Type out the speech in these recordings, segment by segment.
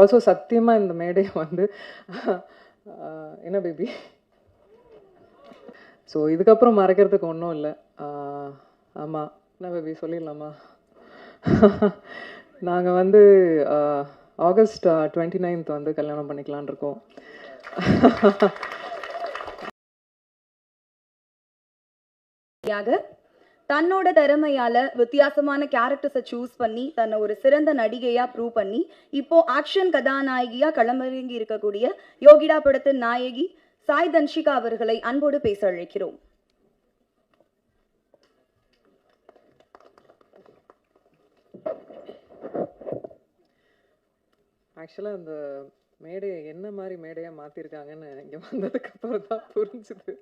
Also சத்தியமாக இந்த மேடையை வந்து என்ன பேபி, ஸோ இதுக்கப்புறம் மறைக்கிறதுக்கு ஒன்றும் இல்லை. ஆமாம், என்ன பேபி சொல்லிடலாமா? நாங்கள் வந்து ஆகஸ்ட் 29th வந்து கல்யாணம் பண்ணிக்கலான் இருக்கோம். தன்னோட திறமையால வித்தியாசமான கேரக்டர்ஸை சூஸ் பண்ணி தன்னை ஒரு சிறந்த நடிகையா ப்ரூவ் பண்ணி இப்போ ஆக்ஷன் கதாநாயகியா களமிறங்கி இருக்கக்கூடிய யோகிடா படத்தின் நாயகி சாய் தன்ஷிகா அவர்களை அன்போடு பேச அழைக்கிறோம். ஆக்சுவலாக அந்த மேடையை என்ன மாதிரி மேடையாக மாற்றிருக்காங்கன்னு இங்கே வந்ததுக்கு அப்புறம் தான் புரிஞ்சுது.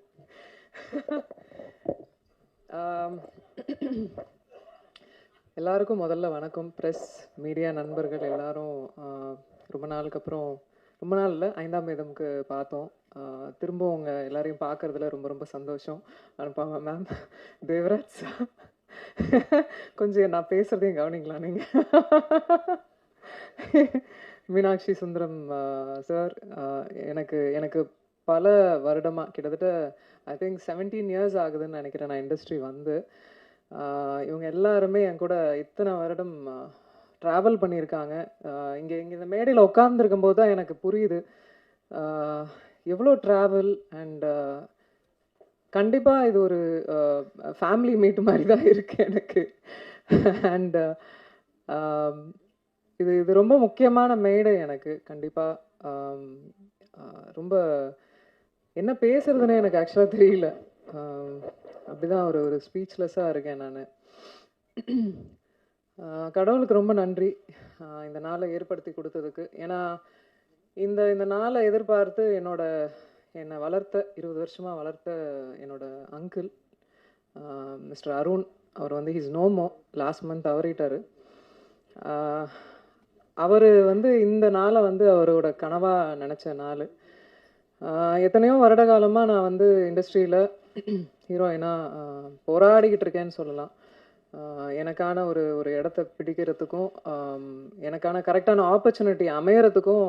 எல்லாருக்கும் முதல்ல வணக்கம். ப்ரெஸ், மீடியா நண்பர்கள் எல்லாரும் ரொம்ப நாளுக்கு அப்புறம், ரொம்ப நாள் இல்லை, 5ஆம் வேதம்க்கு பார்த்தோம். திரும்ப உங்கள் எல்லாரையும் பார்க்குறதுல ரொம்ப ரொம்ப சந்தோஷம். அனுப்பாம மேம், தேவராஜ் கொஞ்சம் நான் பேசுகிறதையும் கவனிங்களா நீங்கள்? மீனாட்சி சுந்தரம் சார், எனக்கு எனக்கு பல வருடமாக, கிட்டத்தட்ட ஐ திங்க் 17 years ஆகுதுன்னு நினைக்கிறேன் நான் இண்டஸ்ட்ரி வந்து. இவங்க எல்லாருமே என் கூட இத்தனை வருடம் ட்ராவல் பண்ணியிருக்காங்க. இங்கே இந்த மேடையில் உட்கார்ந்துருக்கும் போது தான் எனக்கு புரியுது எவ்வளோ ட்ராவல். அண்ட் கண்டிப்பாக இது ஒரு ஃபேமிலி மீட் மாதிரி தான் இருக்குது எனக்கு. அண்ட் இது ரொம்ப முக்கியமான மேடை எனக்கு. கண்டிப்பாக ரொம்ப என்ன பேசுறதுன்னு எனக்கு ஆக்சுவலாக தெரியல. அப்படிதான் ஒரு ஸ்பீச்லெஸ்ஸாக இருக்கேன் நான். கடவுளுக்கு ரொம்ப நன்றி இந்த நாளை ஏற்படுத்தி கொடுத்ததுக்கு. ஏன்னா இந்த நாளை எதிர்பார்த்து என்னை வளர்த்த 20 வருஷமாக வளர்த்த என்னோட அங்கிள் மிஸ்டர் அருண், அவர் வந்து ஹிஸ் நோமோ, லாஸ்ட் மந்த் தவறிட்டார். அவர் வந்து இந்த நாளை வந்து அவரோட கனவாக நினச்ச நாள். எத்தனையோ வருட காலமாக நான் வந்து இண்டஸ்ட்ரியில் ஹீரோயினாக போராடிக்கிட்டு இருக்கேன்னு சொல்லலாம். எனக்கான ஒரு இடத்த பிடிக்கிறதுக்கும் எனக்கான கரெக்டான ஆப்பர்ச்சுனிட்டி அமையறதுக்கும்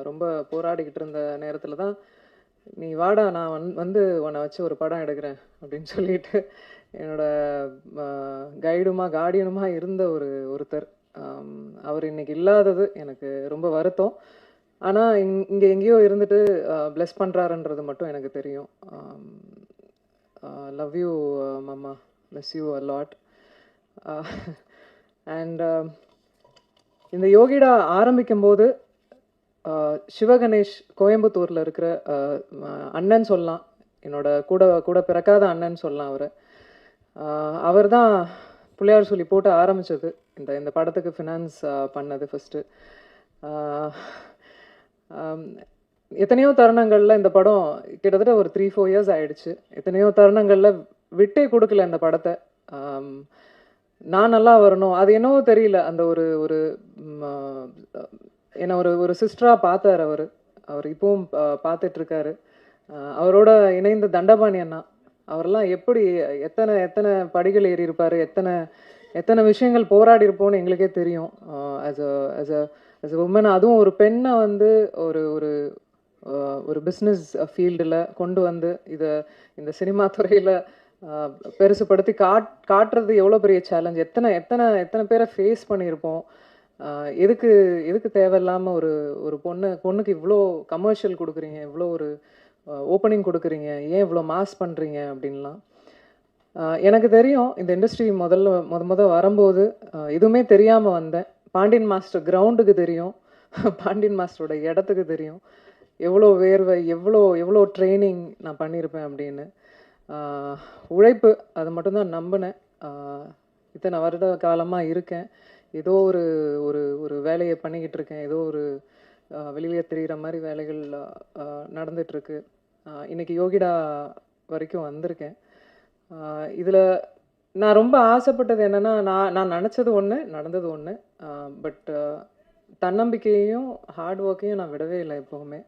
ரொம்ப போராடிக்கிட்டு இருந்த நேரத்தில் தான், நீ வாடா, நான் வந்து உன்னை வச்சு ஒரு படம் எடுக்கிறேன் அப்படின்னு சொல்லிட்டு என்னோட கார்டியனுமா இருந்த ஒருத்தர். அவர் இன்னைக்கு இல்லாதது எனக்கு ரொம்ப வருத்தம். ஆனால் இங்கே எங்கேயோ இருந்துட்டு பிளஸ் பண்ணுறாருன்றது மட்டும் எனக்கு தெரியும். லவ் யூ மாமா, miss you a lot. And இந்த யோகிடா ஆரம்பிக்கும் போது சிவகணேஷ் கோயம்புத்தூரில் இருக்கிற அண்ணன் சொல்லலாம், என்னோட கூட பிறக்காத அண்ணன் சொல்லலாம். அவர் தான் பிள்ளையார் சொல்லி போட்டு ஆரம்பித்தது. இந்த படத்துக்கு ஃபினான்ஸ் பண்ணது ஃபஸ்ட்டு. எத்தனையோ தருணங்களில் இந்த படம் கிட்டத்தட்ட ஒரு 3-4 years ஆயிடுச்சு. எத்தனையோ தருணங்களில் விட்டே கொடுக்கல இந்த படத்தை. நான் நல்லா வரணும், அது என்னவோ தெரியல, அந்த ஒரு என்னை ஒரு சிஸ்டராக பார்த்தார் அவர் இப்பவும் பார்த்துட்ருக்காரு. அவரோட இணைந்த தண்டபாணி அண்ணா, அவரெல்லாம் எப்படி எத்தனை படிகள் ஏறி இருப்பார், எத்தனை விஷயங்கள் போராடி இருப்போன்னு எங்களுக்கே தெரியும். ஆஸ் அ உமன், அதுவும் ஒரு பெண்ணை வந்து ஒரு பிஸ்னஸ் ஃபீல்டில் கொண்டு வந்து இந்த சினிமா துறையில் பெருசுப்படுத்தி காட்டுறது எவ்வளோ பெரிய சேலஞ்ச். எத்தனை பேரை ஃபேஸ் பண்ணியிருப்போம். எதுக்கு தேவையில்லாமல் ஒரு பொண்ணுக்கு இவ்வளோ கமர்ஷியல் கொடுக்குறீங்க, இவ்வளோ ஒரு ஓப்பனிங் கொடுக்குறீங்க, ஏன் இவ்வளோ மாஸ் பண்ணுறீங்க அப்படின்லாம். எனக்கு தெரியும், இந்த இண்டஸ்ட்ரி முத வரும்போது எதுவுமே தெரியாமல் வந்தேன். பாண்டியன் மாஸ்டர் கிரவுண்டுக்கு தெரியும், பாண்டியன் மாஸ்டரோட இடத்துக்கு தெரியும், எவ்வளோ வேர்வை, எவ்வளோ ட்ரைனிங் நான் பண்ணியிருப்பேன் அப்படின்னு. உழைப்பு, அது மட்டும்தான் நம்பினேன். இத்தனை வருட காலமாக இருக்கேன், ஏதோ ஒரு வேலையை பண்ணிக்கிட்டு இருக்கேன், ஏதோ ஒரு வெளியே தெரிகிற மாதிரி வேலைகள் நடந்துகிட்ருக்கு. இன்றைக்கி யோகிடா வரைக்கும் வந்திருக்கேன். இதில் நான் ரொம்ப ஆசைப்பட்டது என்னென்னா, நான் நினச்சது ஒன்று, நடந்தது ஒன்று. பட் தன்னம்பிக்கையையும் ஹார்ட் ஒர்க்கையும் நான் விடவே இல்லை எப்போவுமே.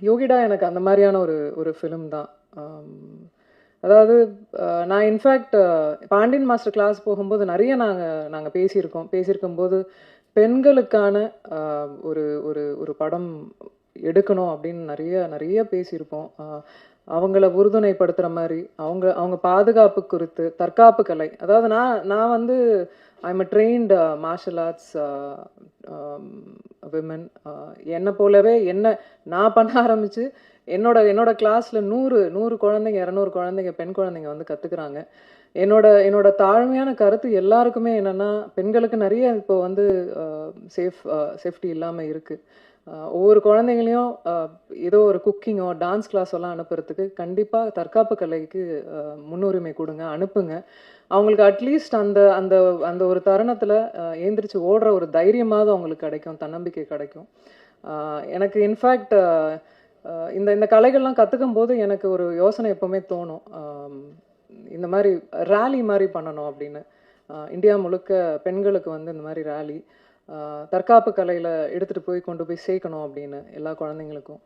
யோகிடா எனக்கு அந்த மாதிரியான ஒரு ஃபிலிம் தான். அதாவது நான் இன்ஃபேக்ட் பாண்டியன் மாஸ்டர் கிளாஸ் போகும்போது நிறைய நாங்கள் பேசியிருக்கும்போது பெண்களுக்கான ஒரு ஒரு ஒரு படம் எடுக்கணும் அப்படின்னு நிறைய பேசியிருப்போம். அவங்கள உறுதுணைப்படுத்துகிற மாதிரி அவங்க பாதுகாப்பு குறித்து தற்காப்பு கலை, அதாவது நான் வந்து I'm a trained martial arts women. என்னை போலவே நான் பண்ண ஆரம்பித்து என்னோட கிளாஸில் 100 குழந்தைங்க 200 குழந்தைங்க பெண் குழந்தைங்க வந்து கற்றுக்குறாங்க. என்னோட தாழ்மையான கருத்து எல்லாருக்குமே என்னென்னா, பெண்களுக்கு நிறைய இப்போ வந்து சேஃப்டி இல்லாமல் இருக்குது. ஒவ்வொரு குழந்தைங்களையும் ஏதோ ஒரு குக்கிங்கோ டான்ஸ் கிளாஸ் எல்லாம் அனுப்புறதுக்கு கண்டிப்பாக தற்காப்பு கலைக்கு முன்னுரிமை கொடுங்க, அனுப்புங்க. அவங்களுக்கு அட்லீஸ்ட் அந்த அந்த அந்த ஒரு தருணத்தில் ஏந்திரிச்சு ஓடுற ஒரு தைரியமாவது அவங்களுக்கு கிடைக்கும், தன்னம்பிக்கை கிடைக்கும். எனக்கு இன்ஃபேக்ட் இந்த கலைகள்லாம் கற்றுக்கும் போது எனக்கு ஒரு யோசனை எப்போவுமே தோணும், இந்த மாதிரி ரேலி மாதிரி பண்ணணும் அப்படின்னு. இந்தியா முழுக்க பெண்களுக்கு வந்து இந்த மாதிரி ரேலி தற்காப்பு கலையில் எடுத்துகிட்டு போய் கொண்டு போய் சேர்க்கணும் அப்படின்னு எல்லா குழந்தைங்களுக்கும்.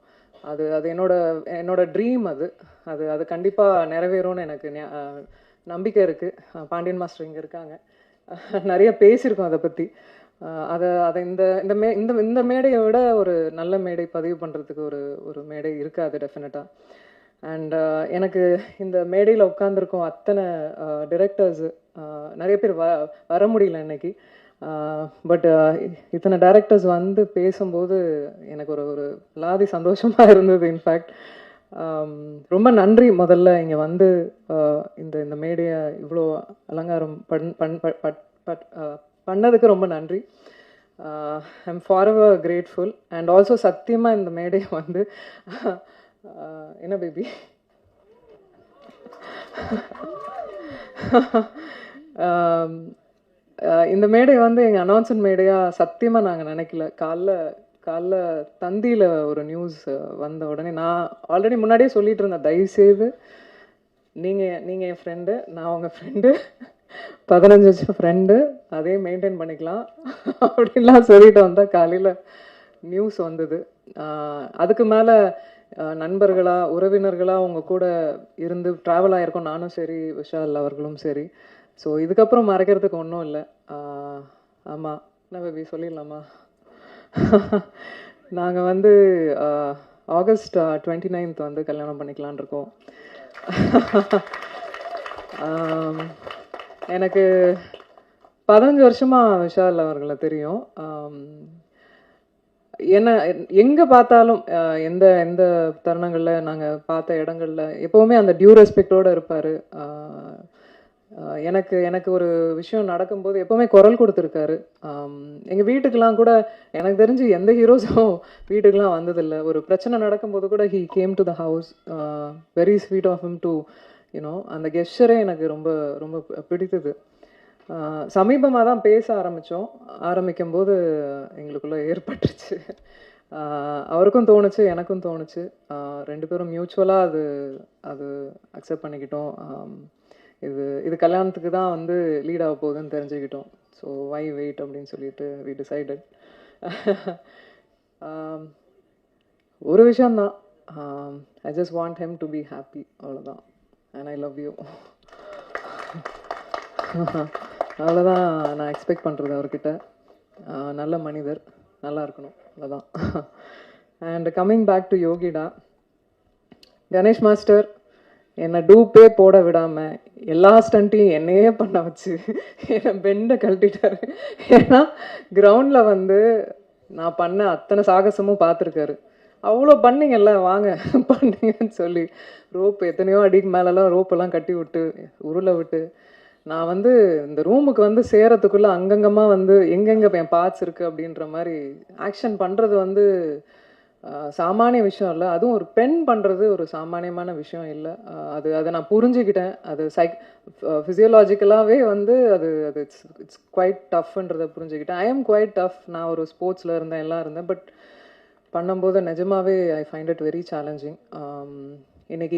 அது என்னோட ட்ரீம். அது கண்டிப்பாக நிறைவேறும்னு எனக்கு நம்பிக்கை இருக்குது. பாண்டியன் மாஸ்டர் இங்கே இருக்காங்க, நிறைய பேசியிருக்கோம் அதை பற்றி. அதை இந்த மேடையை விட ஒரு நல்ல மேடை பதிவு பண்ணுறதுக்கு ஒரு மேடை இருக்காது டெஃபினட்டாக. அண்ட் எனக்கு இந்த மேடையில் உட்காந்துருக்கோம் அத்தனை டிரெக்டர்ஸு, நிறைய பேர் வர முடியல இன்னைக்கு. பட் இத்தனை டைரக்டர்ஸ் வந்து பேசும்போது எனக்கு ஒரு லாதி சந்தோஷமாக இருந்தது. இன்ஃபேக்ட் ரொம்ப நன்றி. முதல்ல இங்கே வந்து இந்த மேடையை இவ்வளோ அலங்காரம் பண்ணதுக்கு ரொம்ப நன்றி. I'm forever grateful. And also சத்தியமாக இந்த மேடையை வந்து என்ன பேபி இந்த மேடை வந்து எங்கள் அனௌன்ஸ்மெண்ட் மேடையாக சத்தியமாக நாங்கள் நினைக்கல. காலைல தந்தியில் ஒரு நியூஸ் வந்த உடனே நான் ஆல்ரெடி முன்னாடியே சொல்லிட்டு இருந்தேன், தயவுசெய்து நீங்கள் என் ஃப்ரெண்டு, நான் உங்கள் ஃப்ரெண்டு, 15 வருஷம் ஃப்ரெண்டு, அதே மெயின்டைன் பண்ணிக்கலாம் அப்படின்லாம் சொல்லிட்டு வந்தால் காலையில் நியூஸ் வந்தது. அதுக்கு மேலே நண்பர்களாக உறவினர்களாக உங்கள் கூட இருந்து ட்ராவல் ஆகிருக்கோம், நானும் சரி விஷால் அவர்களும் சரி. ஸோ இதுக்கப்புறம் மறைக்கிறதுக்கு ஒன்றும் இல்லை. ஆமாம், என்ன பேபி சொல்லிடலாமா? நாங்கள் வந்து ஆகஸ்ட் 29th வந்து கல்யாணம் பண்ணிக்கலான் இருக்கோம். எனக்கு 15 வருஷமாக விஷால் அவர்களை தெரியும். என்ன எங்கே பார்த்தாலும் எந்த எந்த தருணங்களில் நாங்கள் பார்த்த இடங்களில் எப்போவுமே அந்த டியூ ரெஸ்பெக்டோடு இருப்பார். எனக்கு ஒரு விஷயம் நடக்கும்போது எப்போவுமே குரல் கொடுத்துருக்காரு. எங்கள் வீட்டுக்கெலாம் கூட எனக்கு தெரிஞ்சு எந்த ஹீரோஸும் வீட்டுக்கெலாம் வந்ததில்லை. ஒரு பிரச்சனை நடக்கும்போது கூட he came to the house. Very sweet of him to you know. அந்த கெஸ்டரே எனக்கு ரொம்ப ரொம்ப பிடித்தது. சமீபமாக தான் பேச ஆரம்பிக்கும்போது எங்களுக்குள்ளே ஏற்பட்டுருச்சு. அவருக்கும் தோணுச்சு, எனக்கும் தோணுச்சு. 2 பேரும் மியூச்சுவலாக அது அக்செப்ட் பண்ணிக்கிட்டோம். இது கல்யாணத்துக்கு தான் வந்து லீட் ஆக போகுதுன்னு தெரிஞ்சுக்கிட்டோம். ஸோ வை வெயிட் அப்படின்னு சொல்லிட்டு வி டிசைடட். ஒரு விஷயந்தான், I just want him to be happy, அவ்வளோதான். And I love you. அவ்வளோதான் நான் எக்ஸ்பெக்ட் பண்ணுறது அவர்கிட்ட. நல்ல மனிதர், நல்லா இருக்கணும், அவ்வளோதான். And coming back to Yogida, Ganesh master என்னை டூப்பே போட விடாமல் எல்லா ஸ்டண்ட்டையும் என்னையே பண்ண வச்சு என்னை பெண்டை கழட்டிட்டாரு. ஏன்னா கிரவுண்டில் வந்து நான் பண்ண அத்தனை சாகசமும் பார்த்துருக்காரு. அவ்வளோ பண்ணிங்கல்ல, வாங்க பண்ணீங்கன்னு சொல்லி ரோப்பு எத்தனையோ அடிக்கு மேலெல்லாம் ரோப்பெல்லாம் கட்டி விட்டு உருளை விட்டு நான் வந்து இந்த ரூமுக்கு வந்து சேரத்துக்குள்ளே அங்கங்கமாக வந்து எங்கெங்கே என் பார்ட்ஸ் இருக்குது அப்படின்ற மாதிரி ஆக்ஷன் பண்ணுறது வந்து சாமானிய விஷயம் இல்லை. அதுவும் ஒரு பெண் பண்ணுறது ஒரு சாமானியமான விஷயம் இல்லை. அதை நான் புரிஞ்சுக்கிட்டேன். அது ஃபிசியோலாஜிக்கலாகவே வந்து இட்ஸ் குவைட் டஃப்ன்றதை புரிஞ்சுக்கிட்டேன். I am quite tough. நான் ஒரு ஸ்போர்ட்ஸில் இருந்தேன், எல்லாம் இருந்தேன். பட் பண்ணும்போது நிஜமாவே I find it very challenging. இன்னைக்கு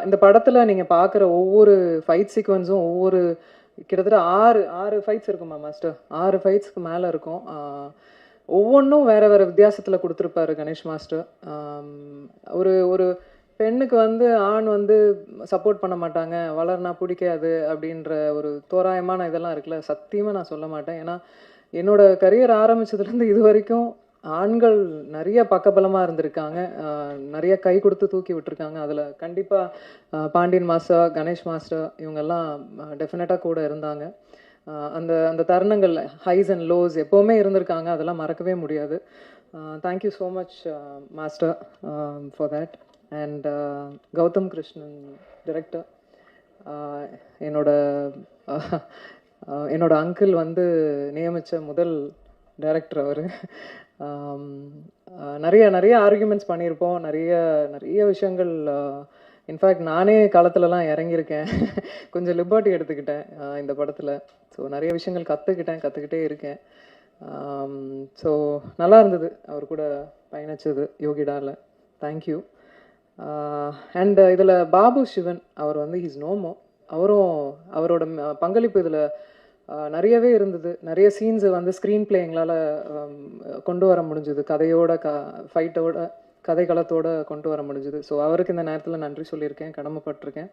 இந்த படத்தில் நீங்கள் பார்க்குற ஒவ்வொரு ஃபைட் சீக்வன்ஸும் கிட்டத்தட்ட 6 ஃபைட்ஸ் இருக்குமா மாஸ்டர்? 6 ஃபைட்ஸ்க்கு மேலே இருக்கும். ஒவ்வொன்றும் வேறு வித்தியாசத்தில் கொடுத்துருப்பாரு கணேஷ் மாஸ்டர். ஒரு பெண்ணுக்கு வந்து ஆண் வந்து சப்போர்ட் பண்ண மாட்டாங்க, வளர்னா பிடிக்காது அப்படின்ற ஒரு தோராயமான இதெல்லாம் இருக்குல்ல, சத்தியமாக நான் சொல்ல மாட்டேன். ஏன்னா என்னோட கரியர் ஆரம்பிச்சதுலேருந்து இது வரைக்கும் ஆண்கள் நிறைய பக்கபலமாக இருந்திருக்காங்க, நிறைய கை கொடுத்து தூக்கி விட்டுருக்காங்க. அதில் கண்டிப்பாக பாண்டியன் மாஸ்டர், கணேஷ் மாஸ்டர் இவங்கெல்லாம் டெஃபினட்டாக கூட இருந்தாங்க. அந்த அந்த தருணங்கள் ஹைஸ் அண்ட் லோஸ் எப்போவுமே இருந்திருக்காங்க, அதெல்லாம் மறக்கவே முடியாது. Thank you so much master for that. And Gautham Krishnan director, என்னோட அங்கிள் வந்து நியமித்த முதல் டைரக்டர் அவர். நிறைய நிறைய ஆர்கியூமெண்ட்ஸ் பண்ணியிருப்போம், நிறைய நிறைய விஷயங்கள். இன்ஃபேக்ட் நானே களத்துலலாம் இறங்கியிருக்கேன், கொஞ்சம் லிபர்ட்டி எடுத்துக்கிட்டேன் இந்த படத்தில். ஸோ நிறைய விஷயங்கள் கற்றுக்கிட்டே இருக்கேன். ஸோ நல்லா இருந்தது அவர் கூட பயணிச்சது யோகிடாவில். தேங்க்யூ. அண்ட் இதில் பாபு சிவன் அவர் வந்து ஹீஸ் நோமோ, அவரோட பங்களிப்பு இதில் நிறையவே இருந்தது. நிறைய சீன்ஸை வந்து ஸ்க்ரீன் பிளே எங்களால் கொண்டு வர முடிஞ்சுது, கதையோட ஃபைட்டோட கதைக்களத்தோட கொண்டு வர முடிஞ்சுது. ஸோ அவருக்கு இந்த நேரத்தில் நன்றி சொல்லியிருக்கேன், கடமைப்பட்டிருக்கேன்.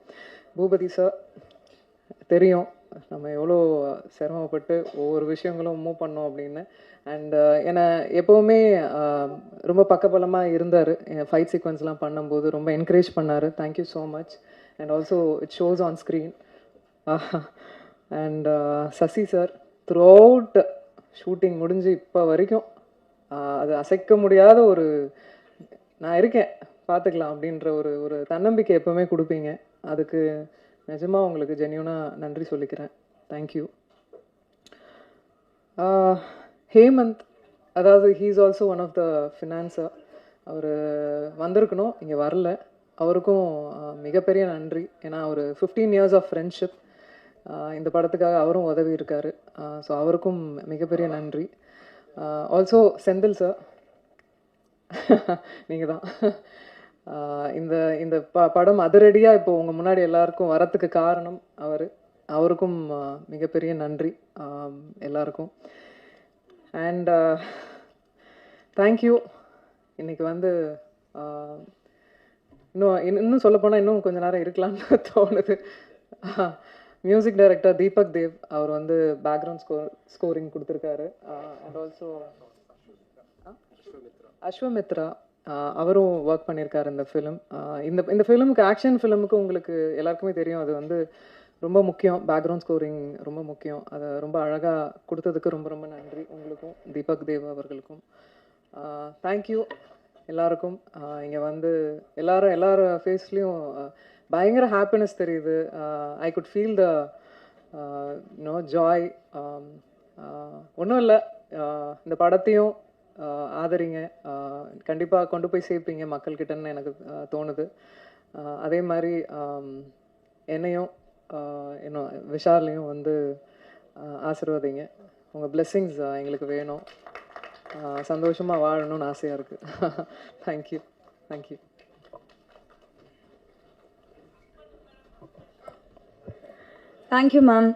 பூபதி சார், தெரியும் நம்ம எவ்வளோ சிரமப்பட்டு ஒவ்வொரு விஷயங்களும் மூவ் பண்ணோம் அப்படின்னு. அண்ட் என்னை எப்போவுமே ரொம்ப பக்கபலமாக இருந்தார். ஃபைட் சீக்வன்ஸ்லாம் பண்ணும்போது ரொம்ப என்கரேஜ் பண்ணார். Thank you so much. And also it shows on screen. And Sasi sir, throughout shooting முடிஞ்சு இப்போ வரைக்கும் அது அசைக்க முடியாத ஒரு நான் இருக்கேன் பார்த்துக்கலாம் அப்படின்ற ஒரு தன்னம்பிக்கை எப்போவுமே கொடுப்பீங்க. அதுக்கு நிஜமாக உங்களுக்கு ஜென்யூனாக நன்றி சொல்லிக்கிறேன். தேங்க்யூ. ஹேமந்த், அதாவது he's also one of the financer. அவர் வந்திருக்கணும், இங்கே வரல. அவருக்கும் மிகப்பெரிய நன்றி. ஏன்னா ஒரு 15 years ஆஃப் ஃப்ரெண்ட்ஷிப், இந்த படத்துக்காக அவரும் உதவி இருக்கார். ஸோ அவருக்கும் மிகப்பெரிய நன்றி. ஆல்சோ செந்தில் சார், நீங்கள் தான் இந்த இந்த படம் அதிரடியாக இப்போ உங்கள் முன்னாடி எல்லாருக்கும் வரத்துக்கு காரணம் அவருக்கும் மிகப்பெரிய நன்றி எல்லாருக்கும். And thank you. இன்னைக்கு வந்து இன்னும் சொல்லப்போனால் இன்னும் கொஞ்சம் நேரம் இருக்கலாம்னு தோணுது. மியூசிக் டைரக்டர் தீபக் தேவ், அவர் வந்து பேக்ரவுண்ட் ஸ்கோரிங் கொடுத்துருக்காரு. அண்ட் ஆல்சோ அஸ்வமித்ரா, அவரும் ஒர்க் பண்ணியிருக்காரு இந்த ஃபிலிம். இந்த ஃபிலிமுக்கு, ஆக்ஷன் ஃபிலிமுக்கு உங்களுக்கு எல்லாருக்குமே தெரியும், அது வந்து ரொம்ப முக்கியம். பேக்ரவுண்ட் ஸ்கோரிங் ரொம்ப முக்கியம். அதை ரொம்ப அழகாக கொடுத்ததுக்கு ரொம்ப ரொம்ப நன்றி உங்களுக்கும், தீபக் தேவ் அவர்களுக்கும். தேங்க்யூ எல்லாருக்கும். இங்கே வந்து எல்லார் ஃபேஸ்லேயும் பயங்கர ஹாப்பினஸ் தெரியுது. I could feel the joy. ஒன்றும் இல்லை, இந்த படத்தையும் ஆதரிங்க, கண்டிப்பாக கொண்டு போய் சேர்ப்பீங்க மக்கள்கிட்டன்னு எனக்கு தோணுது. அதே மாதிரி என்னையும் இன்னும் விஷாலையும் வந்து ஆசீர்வதிங்க. உங்கள் பிளெஸ்ஸிங்ஸ் எங்களுக்கு வேணும். சந்தோஷமாக வாழணும்னு ஆசையாக இருக்குது. தேங்க்யூ. தேங்க்யூ. Thank you ma'am.